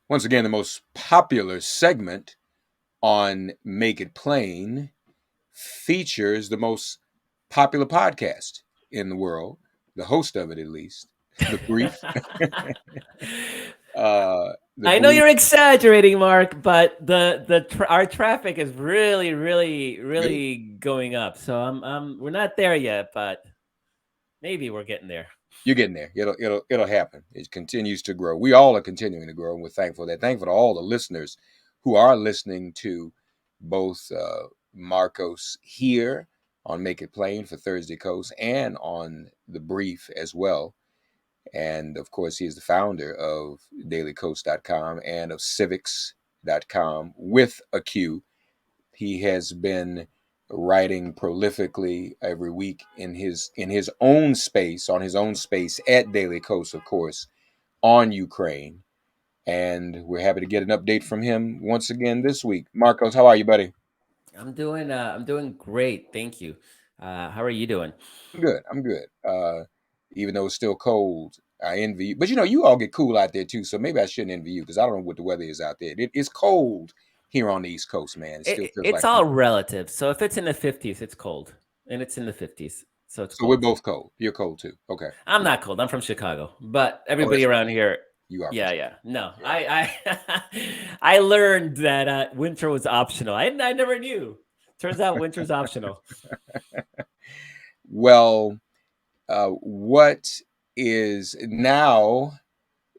Once again, the most popular segment on Make It Plain features the most popular podcast in the world, the host of it at least, The Brief. The I know Brief. you're exaggerating, Mark, but our traffic is Good. really going up. So we're not there yet, but maybe we're getting there. You're getting there. It'll happen. It continues to grow. We all are continuing to grow, and we're thankful for that. Thankful to all the listeners who are listening to both Markos here on Make It Plain for Thursday Kos and on The Brief as well. And of course, he is the founder of dailykos.com and of Civiqs.com with a Q. He has been writing prolifically every week in his own space, on his own space at Daily Kos, of course, on Ukraine. And we're happy to get an update from him once again this week. Markos, how are you, buddy? I'm doing great, thank you. How are you doing? I'm good. I'm good. Even though it's still cold, I envy you. But you all get cool out there too, so maybe I shouldn't envy you because I don't know what the weather is out there. It's cold here on the East Coast, man. It still feels It's like all winter. relative. So if it's in the 50s, it's cold, and it's in the 50s, so it's So we're cold. both cold. You're cold too. Okay. I'm not cold. I'm from Chicago, but Oh, everybody that's right. around here, You are from yeah, Chicago. yeah. No, Yeah. I I learned that winter was optional. I never knew. Turns out winter's optional. Well, what is now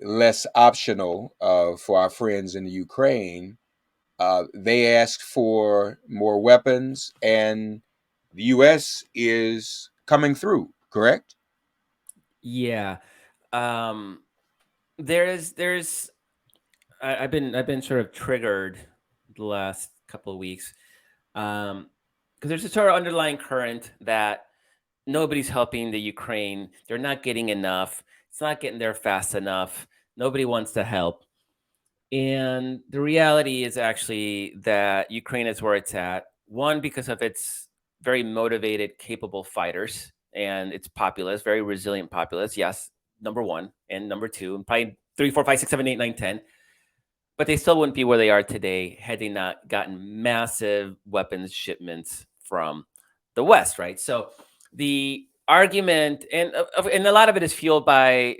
less optional for our friends in the Ukraine? They asked for more weapons, and the U.S. is coming through. Correct? Yeah. Um. There's I've been sort of triggered the last couple of weeks. Because there's a sort of underlying current that nobody's helping the Ukraine. They're not getting enough. It's not getting there fast enough. Nobody wants to help. And the reality is actually that Ukraine is where it's at. One, because of its very motivated, capable fighters and its populace, very resilient populace. Yes, number one. And number two, and probably three, four, five, six, seven, eight, nine, 10. But they still wouldn't be where they are today had they not gotten massive weapons shipments from the West, right? So the argument, and a lot of it is fueled by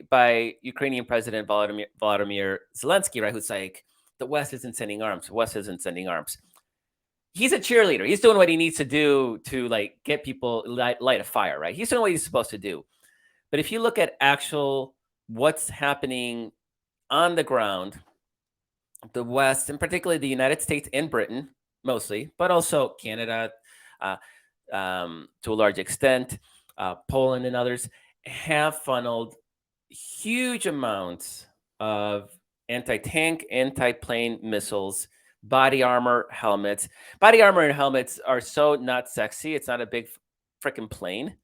Ukrainian President Volodymyr Zelensky, right? Who's like, the West isn't sending arms. The West isn't sending arms. He's a cheerleader. He's doing what he needs to do to like get people light a fire, right? He's doing what he's supposed to do. But if you look at actual what's happening on the ground, the West, and particularly the United States and Britain, mostly, but also Canada uh, to a large extent, Poland and others, have funneled huge amounts of anti tank, anti plane missiles, body armor, helmets. Body armor and helmets are so not sexy. It's not a big freaking plane.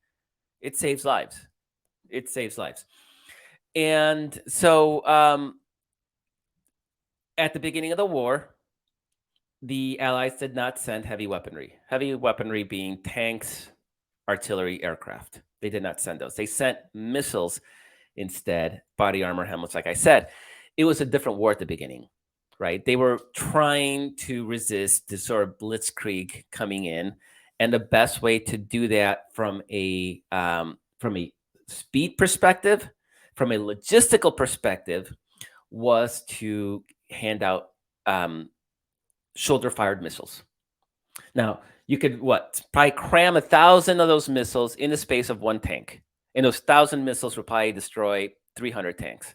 It saves lives. It saves lives. And so at the beginning of the war, the Allies did not send heavy weaponry. Heavy weaponry being tanks, artillery, aircraft. They did not send those. They sent missiles instead, body armor, helmets, like I said. It was a different war at the beginning, right? They were trying to resist this sort of blitzkrieg coming in. And the best way to do that from a speed perspective, from a logistical perspective, was to hand out shoulder fired missiles. Now, you could probably cram 1,000 of those missiles in the space of one tank. And those 1,000 missiles would probably destroy 300 tanks.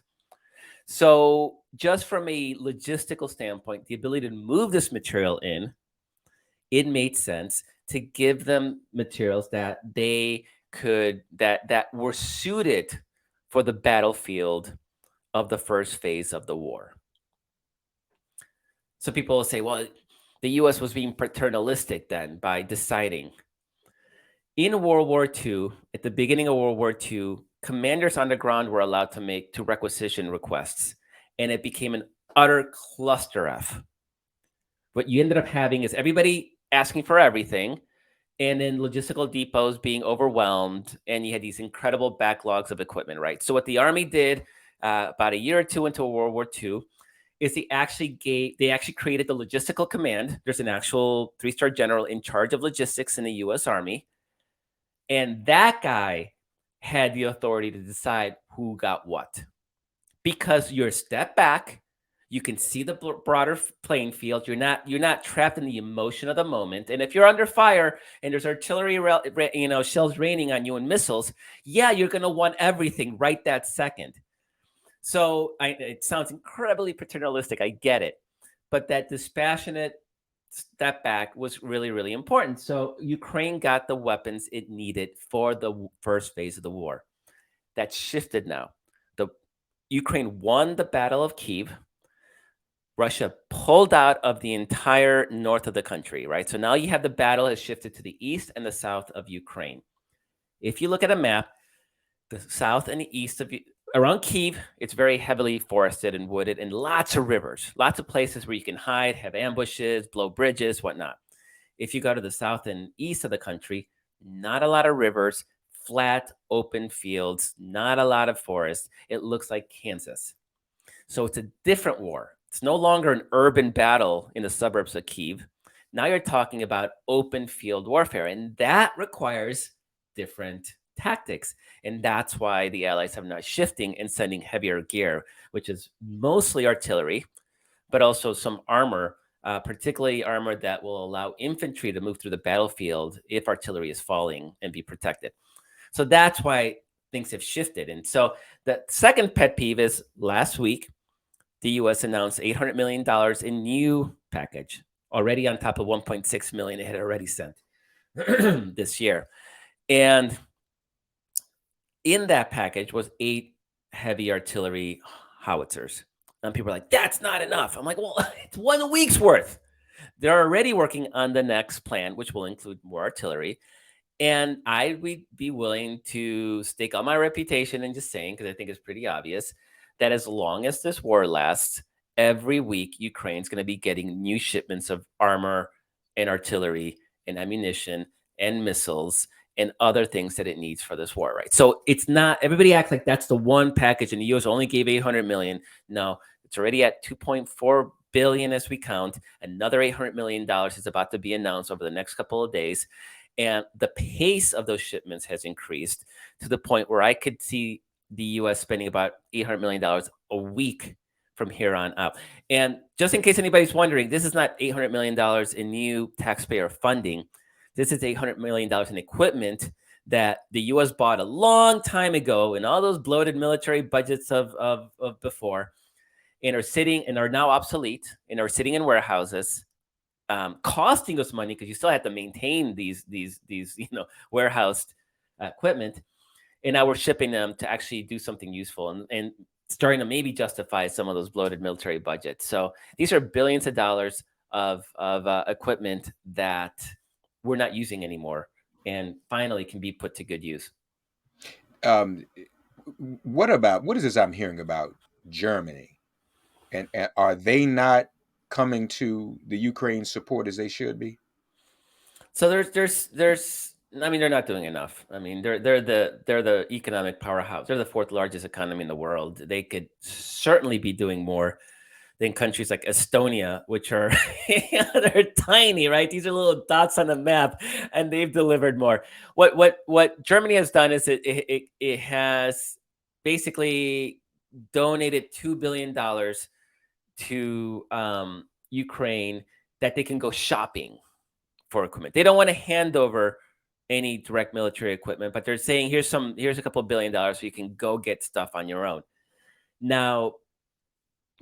So, just from a logistical standpoint, the ability to move this material in, it made sense to give them materials that they could that were suited for the battlefield of the first phase of the war. So people will say, well, the US was being paternalistic then by deciding. In World War II, at the beginning of World War II, commanders on the ground were allowed to make to requisition requests, and it became an utter cluster F. What you ended up having is everybody asking for everything, and then logistical depots being overwhelmed, and you had these incredible backlogs of equipment, right? So what the Army did about a year or two into World War II is they actually created the logistical command. There's an actual 3-star general in charge of logistics in the U.S. Army, and that guy had the authority to decide who got what, because you're a step back, you can see the broader playing field. You're not trapped in the emotion of the moment. And if you're under fire and there's artillery, shells raining on you and missiles, yeah, you're gonna want everything right that second. So it sounds incredibly paternalistic. I get it, but that dispassionate step back was really, really important. So Ukraine got the weapons it needed for the first phase of the war. That shifted now. The Ukraine won the Battle of Kiev. Russia pulled out of the entire north of the country, right? So now you have the battle has shifted to the east and the south of Ukraine. If you look at a map, the south and the east of around Kiev, it's very heavily forested and wooded, and lots of rivers, lots of places where you can hide, have ambushes, blow bridges, whatnot. If you go to the south and east of the country, not a lot of rivers, flat, open fields, not a lot of forest. It looks like Kansas. So it's a different war. It's no longer an urban battle in the suburbs of Kiev. Now you're talking about open field warfare, and that requires different tactics. And that's why the Allies have now shifting and sending heavier gear, which is mostly artillery, but also some armor, particularly armor that will allow infantry to move through the battlefield if artillery is falling and be protected. So that's why things have shifted. And so the second pet peeve is last week, the U.S. announced $800 million in new package, already on top of 1.6 million it had already sent this year. And in that package was 8 heavy artillery howitzers. And people are like, that's not enough. I'm like, well, it's 1 week's worth. They're already working on the next plan, which will include more artillery. And I would be willing to stake on my reputation and just saying, because I think it's pretty obvious, that as long as this war lasts, every week Ukraine's going to be getting new shipments of armor and artillery and ammunition and missiles and other things that it needs for this war, right? So it's not, everybody acts like that's the one package and the US only gave 800 million. No, it's already at 2.4 billion as we count. Another $800 million is about to be announced over the next couple of days. And the pace of those shipments has increased to the point where I could see the US spending about $800 million a week from here on out. And just in case anybody's wondering, this is not $800 million in new taxpayer funding. This is $800 million in equipment that the US bought a long time ago in all those bloated military budgets of before, and are sitting and are now obsolete and are sitting in warehouses, costing us money because you still have to maintain these warehoused equipment. And now we're shipping them to actually do something useful and starting to maybe justify some of those bloated military budgets. So these are billions of dollars of equipment that we're not using anymore and finally can be put to good use. Um, what is this I'm hearing about Germany? And are they not coming to the Ukraine support as they should be? So there's I mean, they're not doing enough. I mean, they're the economic powerhouse. They're the fourth largest economy in the world. They could certainly be doing more than countries like Estonia, which are they're tiny, right? These are little dots on the map, and they've delivered more. What Germany has done is it has basically donated $2 billion to Ukraine that they can go shopping for equipment. They don't want to hand over any direct military equipment, but they're saying here's a couple of $1 billion so you can go get stuff on your own. Now,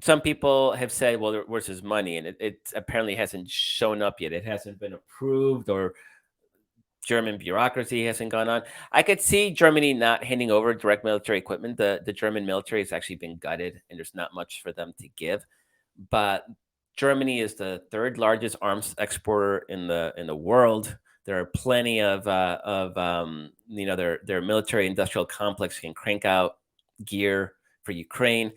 some people have said, well, where's his money? And it apparently hasn't shown up yet. It hasn't been approved, or German bureaucracy hasn't gone on. I could see Germany not handing over direct military equipment. The German military has actually been gutted, and there's not much for them to give. But Germany is the third largest arms exporter in the world. There are plenty of their military industrial complex can crank out gear for Ukraine.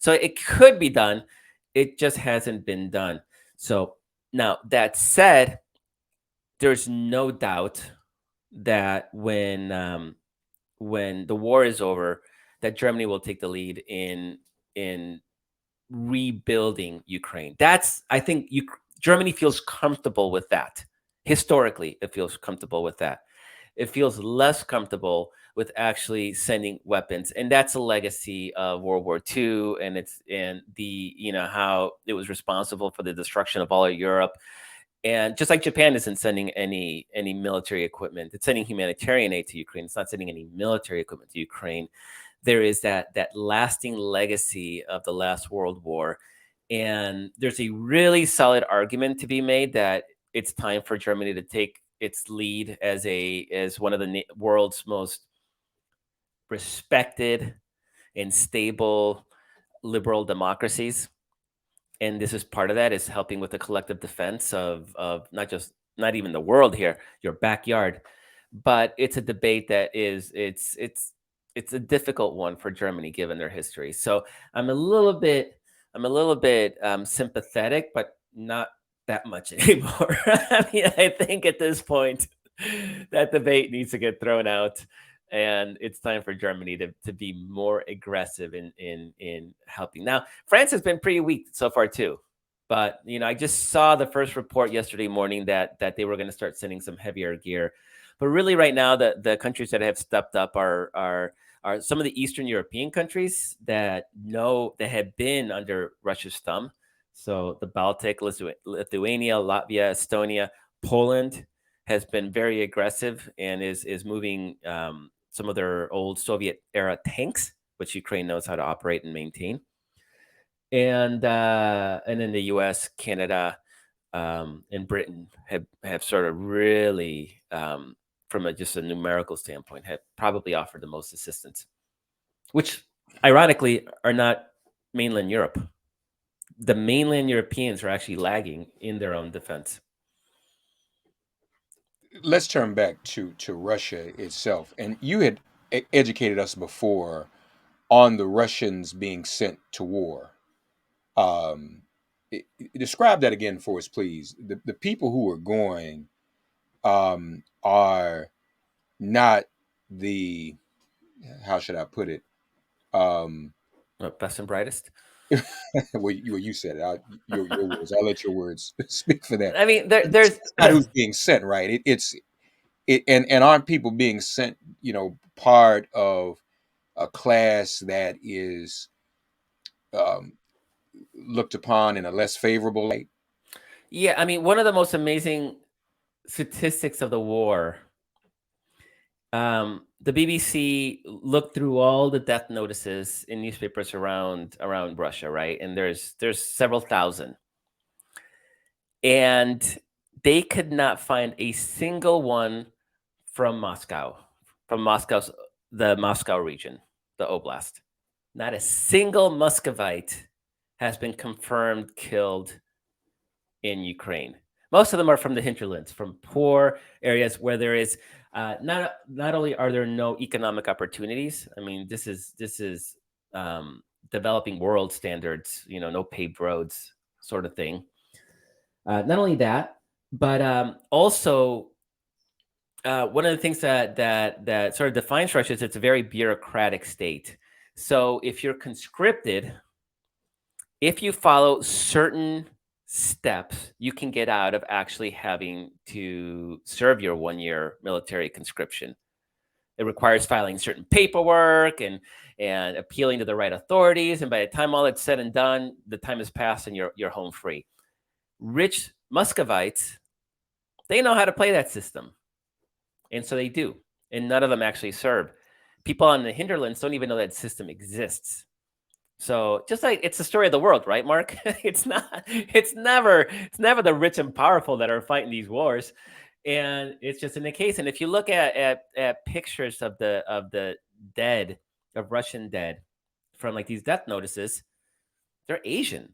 So it could be done. It just hasn't been done. So now that said, there's no doubt that when the war is over, that Germany will take the lead in rebuilding Ukraine. That's, I think, Germany feels comfortable with that. Historically, it feels comfortable with that. It feels less comfortable with actually sending weapons, and that's a legacy of World War II, and the how it was responsible for the destruction of all of Europe. And just like Japan isn't sending any military equipment, it's sending humanitarian aid to Ukraine. It's not sending any military equipment to Ukraine. There is that lasting legacy of the last World War, and there's a really solid argument to be made that it's time for Germany to take its lead as one of the world's most respected and stable liberal democracies. And this is part of that, is helping with the collective defense of not even the world here, your backyard. But it's a debate that it's a difficult one for Germany given their history. So I'm a little bit sympathetic, but not that much anymore. I mean, I think at this point that debate needs to get thrown out, and it's time for Germany to be more aggressive in helping. Now, France has been pretty weak so far too, but I just saw the first report yesterday morning that they were going to start sending some heavier gear. But really, right now, the countries that have stepped up are some of the Eastern European countries that have been under Russia's thumb. So the Baltic, Lithuania, Latvia, Estonia, Poland has been very aggressive and is moving some of their old Soviet era tanks, which Ukraine knows how to operate and maintain. And then the U.S., Canada, and Britain have sort of really, from just a numerical standpoint, have probably offered the most assistance, which ironically are not mainland Europe. The mainland Europeans are actually lagging in their own defense. Let's turn back to Russia itself. And you had educated us before on the Russians being sent to war. Um, Describe that again for us, please. The people who are going are not the, how should I put it? Um, Best and brightest. you said it. Your words. I'll let your words speak for that. I mean, It's there's not who's being sent, right? And aren't people being sent? Part of a class that is um, looked upon in a less favorable light. yeah. I mean, one of the most amazing statistics of the war. The BBC looked through all the death notices in newspapers around Russia, right? And there's several thousand, and they could not find a single one from Moscow, from the Moscow region, the oblast. Not a single Muscovite has been confirmed killed in Ukraine. Most of them are from the hinterlands, from poor areas where there is not only are there no economic opportunities. I mean, this is developing world standards. No paved roads, sort of thing. Not only that, but also one of the things that sort of defines Russia is it's a very bureaucratic state. So if you're conscripted, if you follow certain steps, you can get out of actually having to serve your 1 year military conscription. It requires filing certain paperwork and appealing to the right authorities. And by the time all that's said and done, the time has passed and you're home free. Rich Muscovites, they know how to play that system. And so they do. And none of them actually serve. People on the hinterlands don't even know that system exists. So just like it's the story of the world, right, Mark? It's never the rich and powerful that are fighting these wars. And it's just in the case. And if you look at pictures of the dead, of Russian dead, from like these death notices, they're Asian.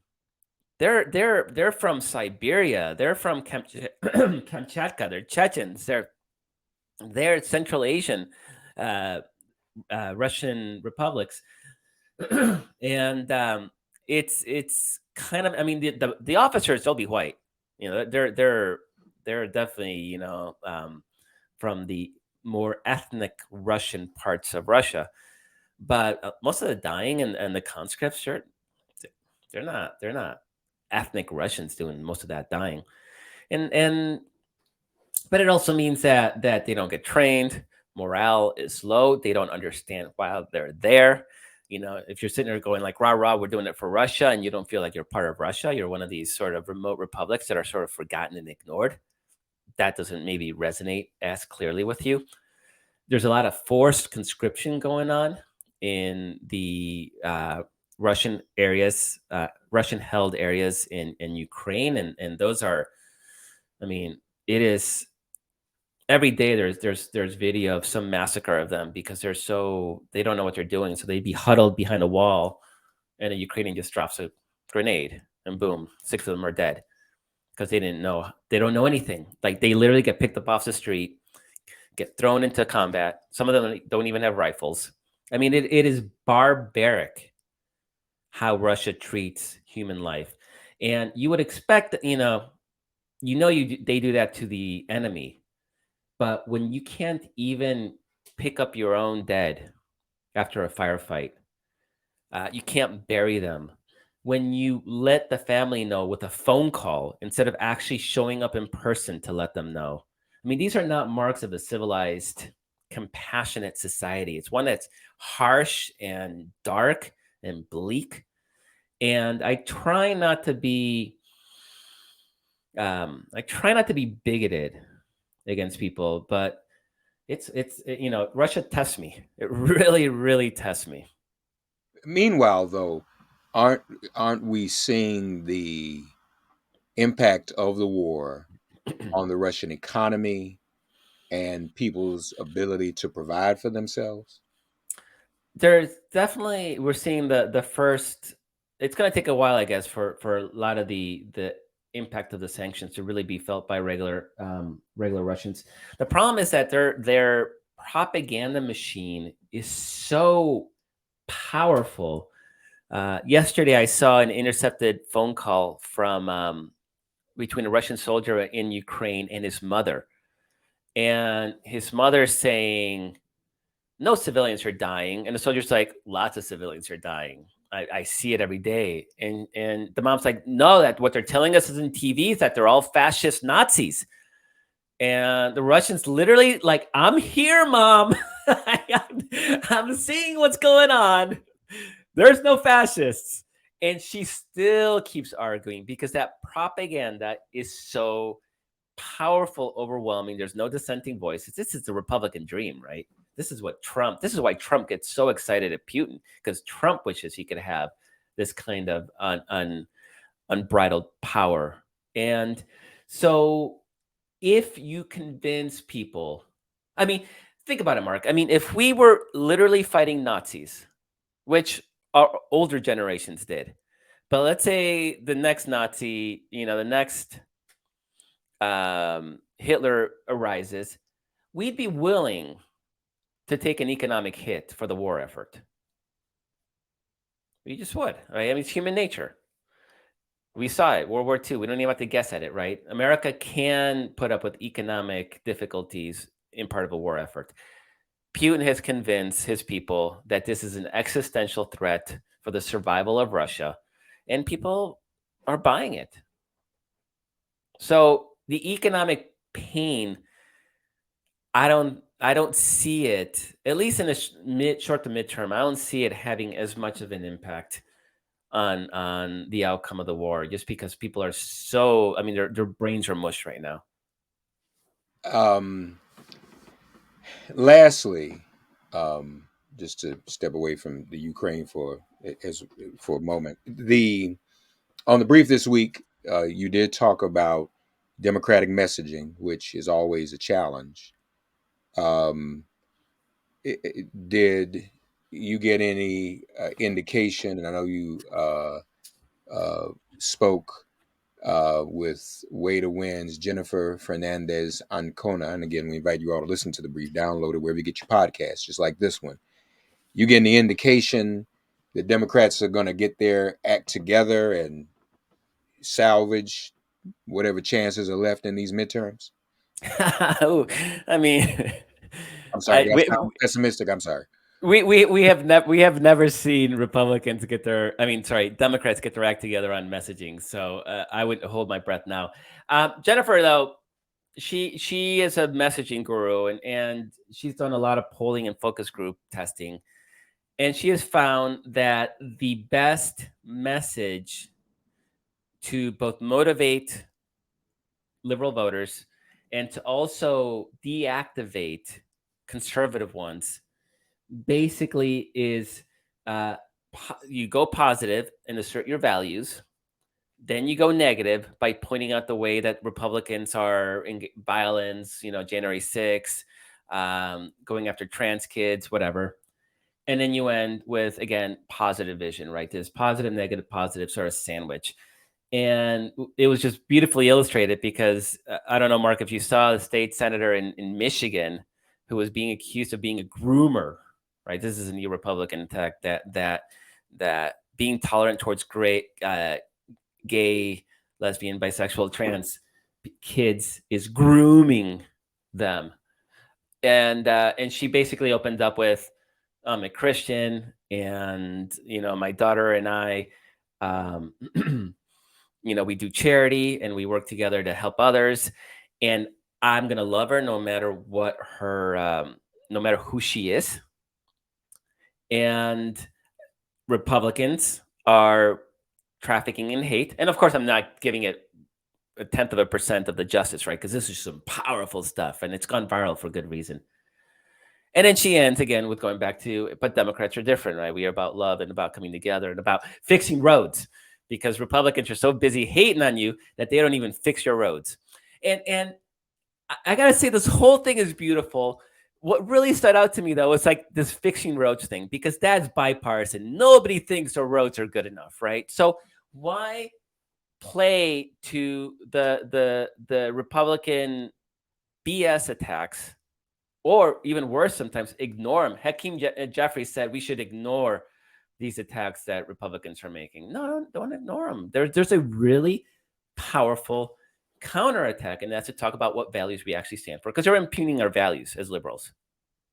They're from Siberia. They're from Kamchatka. They're Chechens. They're Central Asian Russian republics. And it's kind of, I mean, the officers, they'll be white. They're definitely from the more ethnic Russian parts of Russia. But most of the dying and the conscripts, They're not ethnic Russians doing most of that dying. And but it also means that they don't get trained, morale is low, they don't understand why they're there. If you're sitting there going like, rah rah, we're doing it for Russia, and you don't feel like you're part of Russia, you're one of these sort of remote republics that are sort of forgotten and ignored. That doesn't maybe resonate as clearly with you. There's a lot of forced conscription going on in the Russian areas, Russian held areas in Ukraine, and those are, I mean, it is every day there's video of some massacre of them because they don't know what they're doing, so they'd be huddled behind a wall, and a Ukrainian just drops a grenade, and boom, six of them are dead because they don't know anything. Like they literally get picked up off the street, get thrown into combat. Some of them don't even have rifles. I mean, it is barbaric how Russia treats human life, and you would expect that they do that to the enemy. But when you can't even pick up your own dead after a firefight, you can't bury them. When you let the family know with a phone call instead of actually showing up in person to let them know. I mean, these are not marks of a civilized, compassionate society. It's one that's harsh and dark and bleak. And I try not to be bigoted against people, but Russia tests me. It really, really tests me. Meanwhile, though, aren't aren't we seeing the impact of the war on the Russian economy and people's ability to provide for themselves? There's definitely we're seeing the first. It's going to take a while, I guess, for a lot of the impact of the sanctions to really be felt by regular Russians. The problem is that their propaganda machine is so powerful. Yesterday, I saw an intercepted phone call from between a Russian soldier in Ukraine and his mother, and his mother saying, "No civilians are dying," and the soldier's like, "Lots of civilians are dying. I see it every day." And the mom's like, "No, that what they're telling us is in TV is that they're all fascist Nazis." And the Russians literally like, "I'm here, mom. I'm seeing what's going on. There's no fascists." And she still keeps arguing because that propaganda is so powerful, overwhelming. There's no dissenting voices. This is the Republican dream, right? This is why Trump gets so excited at Putin, because Trump wishes he could have this kind of unbridled power. And so if you convince people, I mean, think about it, Mark. I mean, if we were literally fighting Nazis, which our older generations did, but let's say the next Nazi, the next Hitler arises, we'd be willing to take an economic hit for the war effort. We just would, right? I mean, it's human nature. We saw it, World War II. We don't even have to guess at it, right? America can put up with economic difficulties in part of a war effort. Putin has convinced his people that this is an existential threat for the survival of Russia, and people are buying it. So the economic pain, I don't see it, at least in the short to midterm. I don't see it having as much of an impact on the outcome of the war, just because people are so. I mean, their brains are mush right now. Um, Lastly, just to step away from the Ukraine for a moment, the on the brief this week, you did talk about democratic messaging, which is always a challenge. Um, did you get any indication? And I know you spoke with Way to Win's Jennifer Fernandez Ancona. And again, we invite you all to listen to the brief, download it wherever you get your podcasts, just like this one. You getting the indication that Democrats are going to get their act together and salvage whatever chances are left in these midterms? I mean, I'm sorry, I did I we, sound pessimistic? I'm sorry. we have never seen Republicans get their, I mean, sorry, Democrats get their act together on messaging. So I would hold my breath now. Jennifer, though, she is a messaging guru, and she's done a lot of polling and focus group testing, and she has found that the best message to both motivate liberal voters and to also deactivate conservative ones basically is uh, you go positive and assert your values. Then you go negative by pointing out the way that Republicans are in violence, January 6th, going after trans kids, whatever. And then you end with, again, positive vision, right? This positive, negative, positive sort of sandwich. And it was just beautifully illustrated because I don't know, Mark, if you saw the state senator in Michigan who was being accused of being a groomer, right? This is a new Republican attack that being tolerant towards gay, lesbian, bisexual, trans kids is grooming them, and she basically opened up with, I'm a Christian, and my daughter and I, um, we do charity and we work together to help others, and I'm gonna love her no matter what her, no matter who she is, and Republicans are trafficking in hate, and of course I'm not giving it a tenth of a percent of the justice, right? Because this is some powerful stuff, and it's gone viral for good reason. And then she ends again with going back to, but Democrats are different, right? We are about love and about coming together and about fixing roads, because Republicans are so busy hating on you that they don't even fix your roads. And I gotta say, this whole thing is beautiful. What really stood out to me though was like this fixing roads thing, because that's bipartisan. Nobody thinks our roads are good enough, right? So why play to the Republican BS attacks, or even worse, sometimes ignore them? Hakeem Jeffrey said we should ignore these attacks that Republicans are making. No, don't ignore them. There's a really powerful counterattack, and that's to talk about what values we actually stand for, because they're impugning our values as liberals.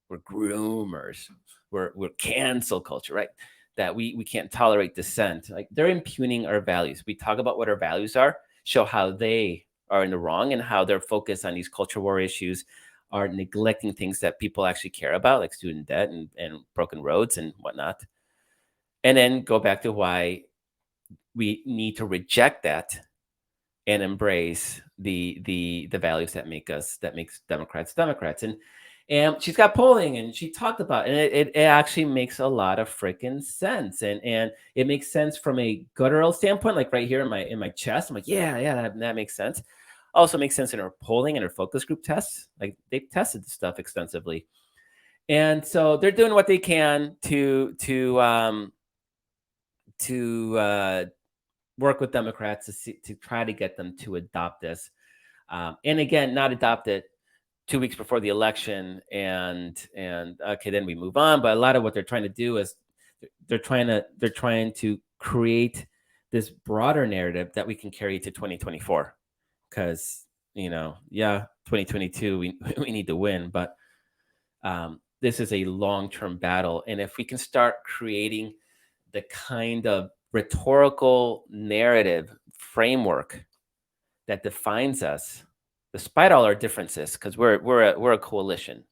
We're groomers. We're cancel culture, right? That we can't tolerate dissent. Like, they're impugning our values. We talk about what our values are, show how they are in the wrong, and how they're focused on these culture war issues, are neglecting things that people actually care about, like student debt and broken roads and whatnot. And then go back to why we need to reject that and embrace the values that makes Democrats Democrats. And she's got polling, and she talked about, and it actually makes a lot of freaking sense, and it makes sense from a guttural standpoint, like right here in my chest. I'm like, yeah, that makes sense. Also makes sense in her polling and her focus group tests. Like, they've tested the stuff extensively, and so they're doing what they can to work with Democrats to try to get them to adopt this. And again, not adopt it 2 weeks before the election, and okay, then we move on. But a lot of what they're trying to do is they're trying to create this broader narrative that we can carry to 2024. Because, yeah, 2022 we need to win, but this is a long-term battle, and if we can start creating the kind of rhetorical narrative framework that defines us, despite all our differences, because we're a coalition.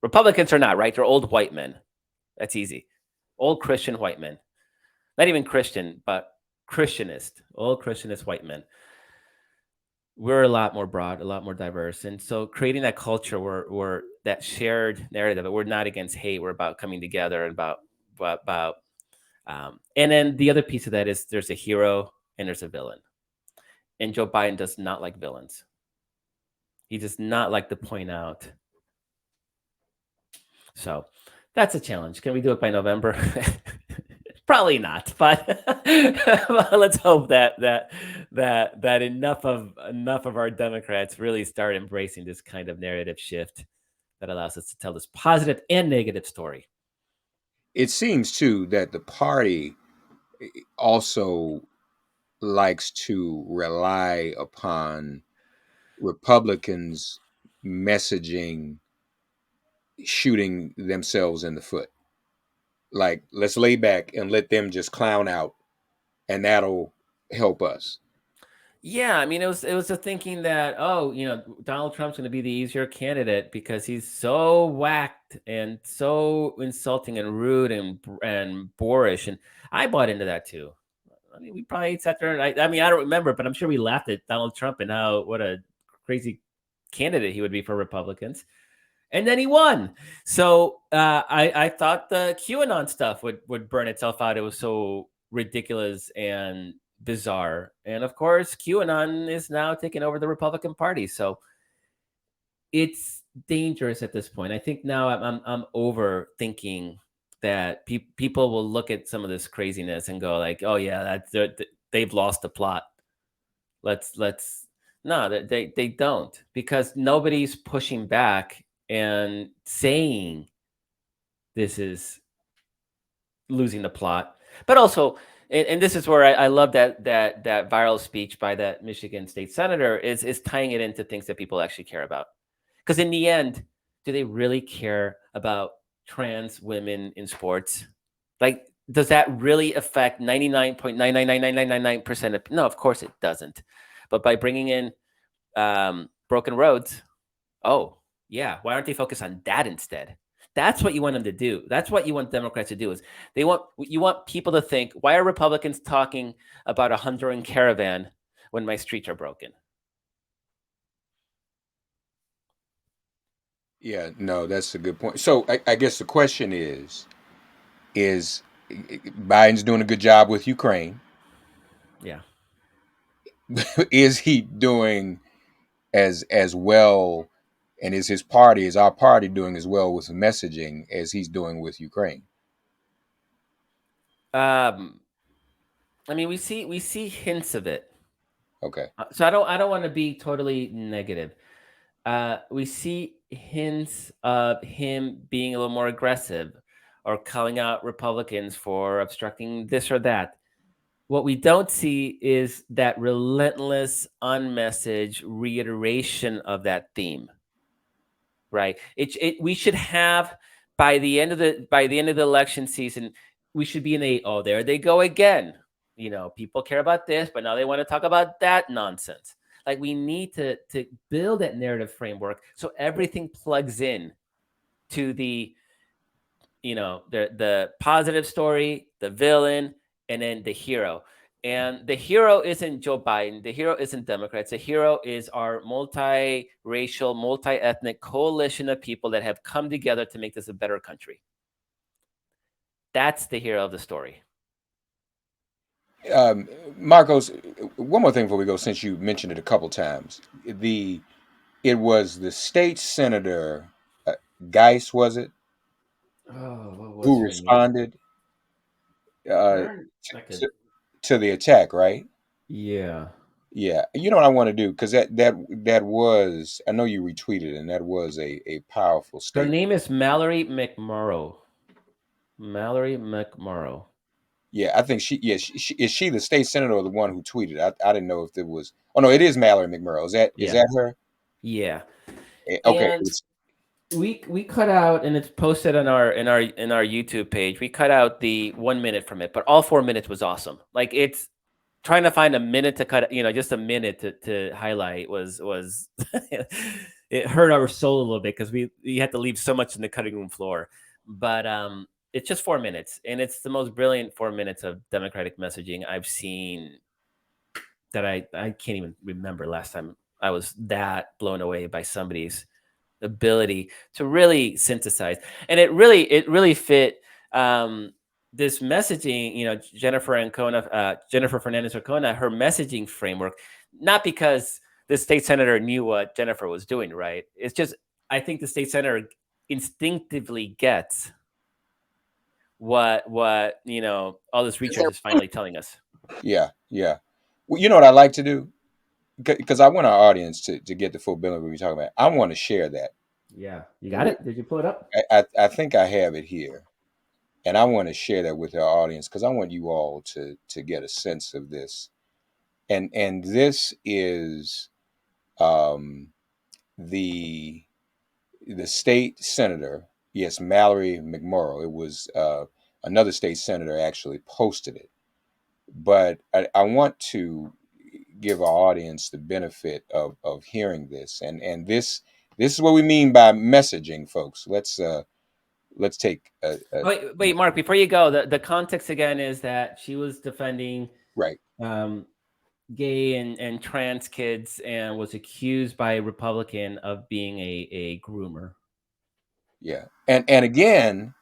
Republicans are not, right? They're old white men. That's easy. Old Christian white men. Not even Christian, but Christianist. Old Christianist white men. We're a lot more broad, a lot more diverse, and so creating that culture where that shared narrative that we're not against hate, we're about coming together, and about and then the other piece of that is there's a hero and there's a villain, and Joe Biden does not like villains. He does not like to point out. So that's a challenge. Can we do it by November? Probably not, but well, let's hope that enough of our Democrats really start embracing this kind of narrative shift that allows us to tell this positive and negative story. It seems too that the party also likes to rely upon Republicans messaging shooting themselves in the foot. like let's lay back and let them just clown out, and that'll help us. Yeah, I mean, it was the thinking that, oh, Donald Trump's going to be the easier candidate because he's so whacked and so insulting and rude and boorish, and I bought into that too. I mean, we probably sat there, and I mean, I don't remember, but I'm sure we laughed at Donald Trump and how what a crazy candidate he would be for Republicans, and then he won. So I thought the QAnon stuff would burn itself out. It was so ridiculous and bizarre, and of course, QAnon is now taking over the Republican Party. So it's dangerous at this point. I think now I'm overthinking that people will look at some of this craziness and go like, oh yeah, they've lost the plot. Let's no, they don't, because nobody's pushing back and saying this is losing the plot. But also, and this is where I love that viral speech by that Michigan state senator is tying it into things that people actually care about. Because in the end, do they really care about trans women in sports? Like, does that really affect 99.9999999% of? No, of course it doesn't. But by bringing in broken roads, oh yeah, why aren't they focused on that instead? That's what you want them to do. That's what you want Democrats to do. Is you want people to think, why are Republicans talking about a Honduran caravan when my streets are broken? Yeah, no, that's a good point. So I guess the question is Biden's doing a good job with Ukraine? Yeah. Is he doing as well, and is our party doing as well with the messaging as he's doing with Ukraine? Um, I mean, we see hints of it. Okay. So I don't want to be totally negative. We see hints of him being a little more aggressive or calling out Republicans for obstructing this or that. What we don't see is that relentless, unmessaged reiteration of that theme, right? We should have, by the end of the election season, we should be in a, oh, there they go again. People care about this, but now they want to talk about that nonsense. Like, we need to build that narrative framework so everything plugs in to the positive story, the villain, and then the hero. And the hero isn't Joe Biden. The hero isn't Democrats. The hero is our multi-racial, multi-ethnic coalition of people that have come together to make this a better country. That's the hero of the story. Um, Markos, one more thing before we go, since you mentioned it a couple times, it was the state senator, uh, Geis, was it, Oh, what was who her name? responded uh, Darn, to, I could. to, to the attack, right? Yeah. Yeah, you know what I want to do, because that was, I know you retweeted, and that was a powerful Her statement. name is Mallory McMorrow. Mallory McMorrow. Yeah, I think she is she the state senator or the one who tweeted? I didn't know if it was. Oh no, it is Mallory McMorrow. Is Yeah. that her? Yeah. Okay, And we cut out, and it's posted on our YouTube page. We cut out the 1 minute from it, but all 4 minutes was awesome. Like, it's trying to find a minute to cut, just a minute to highlight was it hurt our soul a little bit because we had to leave so much in the cutting room floor. But it's just 4 minutes, and it's the most brilliant 4 minutes of Democratic messaging I've seen, that I can't even remember last time I was that blown away by somebody's ability to really synthesize. And it really fit this messaging, Jennifer Fernandez Ancona, her messaging framework, not because the state senator knew what Jennifer was doing, right? It's just, I think the state senator instinctively gets what all this research is finally telling us. yeah, yeah. Well, you know what I like to do, because I want our audience to get the full bill of what we're talking about. I want to share that. Yeah, you got it. Did you pull it up? I think I have it here, and I want to share that with our audience, because I want you all to get a sense of this. And this is um, the state senator, yes, Mallory McMorrow. It was another state senator actually posted it. But I want to give our audience the benefit of hearing this, and this is what we mean by messaging, folks. Let's take Wait, Mark. Before you go, the context again is that she was defending right. Gay and trans kids and was accused by a Republican of being a groomer. Yeah, and again,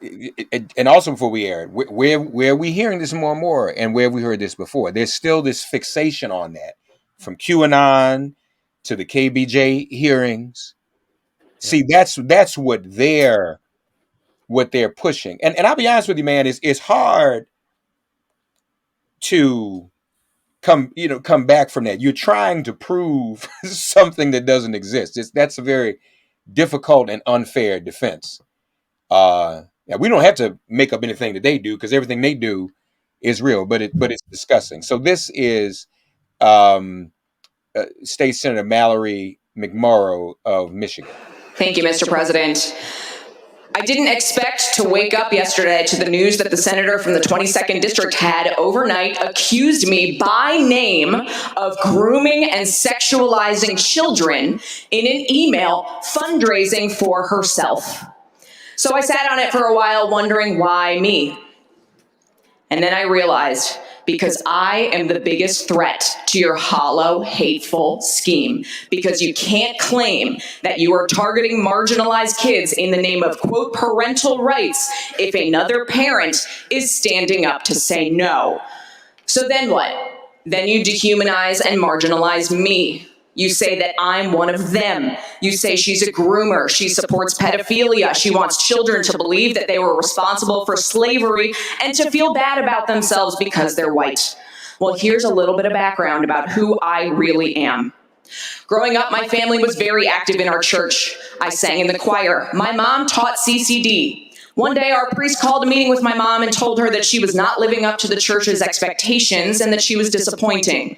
and also before we air it, where are we hearing this more and more, and where have we heard this before? There's still this fixation on that, from QAnon to the KBJ hearings. See, that's what they're pushing, and I'll be honest with you, man, it's hard to come back from that. You're trying to prove something that doesn't exist. That's a very difficult and unfair defense. Yeah, we don't have to make up anything that they do, because everything they do is real, but it's disgusting. So this is um, State Senator Mallory McMorrow of Michigan. Thank you, Mr. President. I didn't expect to wake up yesterday to the news that the senator from the 22nd District had overnight accused me by name of grooming and sexualizing children in an email fundraising for herself. So I sat on it for a while wondering, why me? And then I realized, because I am the biggest threat to your hollow, hateful scheme. Because you can't claim that you are targeting marginalized kids in the name of, quote, parental rights if another parent is standing up to say no. So then what? Then you dehumanize and marginalize me. You say that I'm one of them. You say she's a groomer. She supports pedophilia. She wants children to believe that they were responsible for slavery and to feel bad about themselves because they're white. Well, here's a little bit of background about who I really am. Growing up, my family was very active in our church. I sang in the choir. My mom taught CCD. One day, our priest called a meeting with my mom and told her that she was not living up to the church's expectations and that she was disappointing.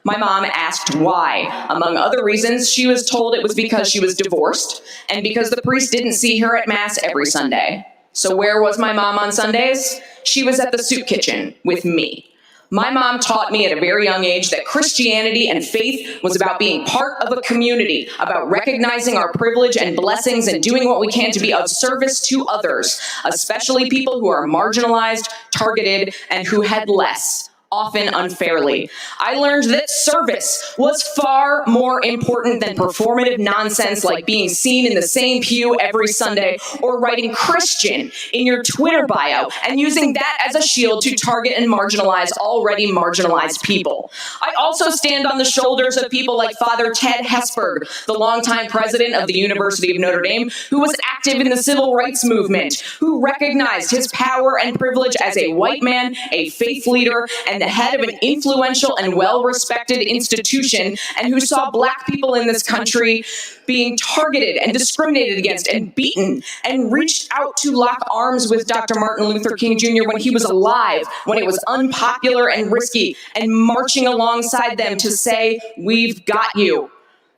My mom asked why. Among other reasons, she was told it was because she was divorced and because the priest didn't see her at Mass every Sunday. So where was my mom on Sundays? She was at the soup kitchen with me. My mom taught me at a very young age that Christianity and faith was about being part of a community, about recognizing our privilege and blessings and doing what we can to be of service to others, especially people who are marginalized, targeted, and who had less, often unfairly. I learned that service was far more important than performative nonsense like being seen in the same pew every Sunday or writing Christian in your Twitter bio and using that as a shield to target and marginalize already marginalized people. I also stand on the shoulders of people like Father Ted Hesburgh, the longtime president of the University of Notre Dame, who was active in the civil rights movement, who recognized his power and privilege as a white man, a faith leader, and the head of an influential and well-respected institution, and who saw Black people in this country being targeted and discriminated against and beaten, and reached out to lock arms with Dr. Martin Luther King Jr. when he was alive, when it was unpopular and risky, and marching alongside them to say, "We've got you,"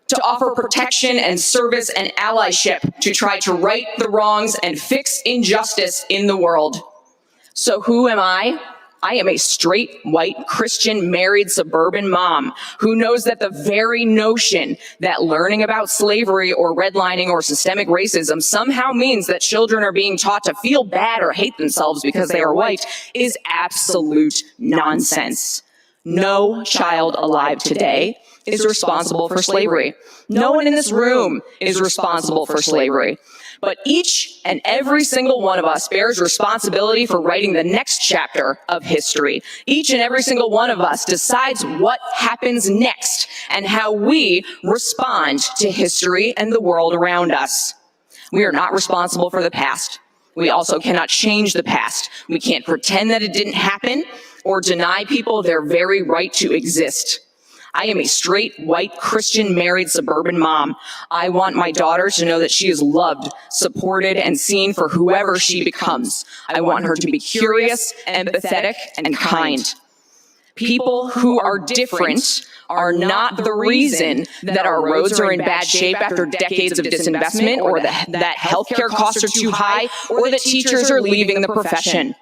to offer protection and service and allyship to try to right the wrongs and fix injustice in the world. So who am I? I am a straight, white, Christian, married, suburban mom who knows that the very notion that learning about slavery or redlining or systemic racism somehow means that children are being taught to feel bad or hate themselves because they are white is absolute nonsense. No child alive today is responsible for slavery. No one in this room is responsible for slavery. But each and every single one of us bears responsibility for writing the next chapter of history. Each and every single one of us decides what happens next and how we respond to history and the world around us. We are not responsible for the past. We also cannot change the past. We can't pretend that it didn't happen or deny people their very right to exist. I am a straight, white, Christian, married, suburban mom. I want my daughter to know that she is loved, supported, and seen for whoever she becomes. I want her to be curious, empathetic, and kind. People who are different are not the reason that our roads are in bad shape after decades of disinvestment, or that healthcare costs are too high, or that teachers are leaving the profession.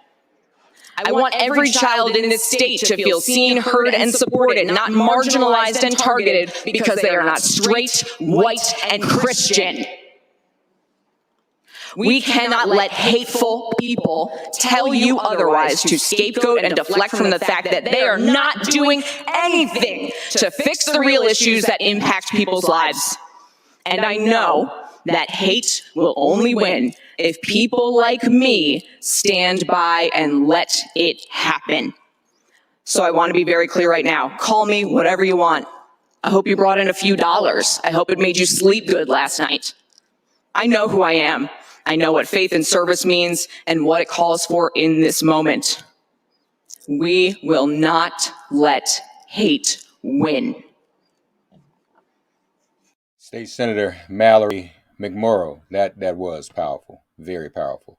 I want every child in this state to feel seen, heard, and supported, not marginalized and targeted because they are not straight, white, and Christian. We cannot let hateful people tell you otherwise, to scapegoat and deflect from the fact that they are not doing anything to fix the real issues that impact people's lives. And I know that hate will only win if people like me stand by and let it happen. So I want to be very clear right now. Call me whatever you want. I hope you brought in a few dollars. I hope it made you sleep good last night. I know who I am. I know what faith and service means and what it calls for in this moment. We will not let hate win. State Senator Mallory McMorrow, that was powerful, very powerful.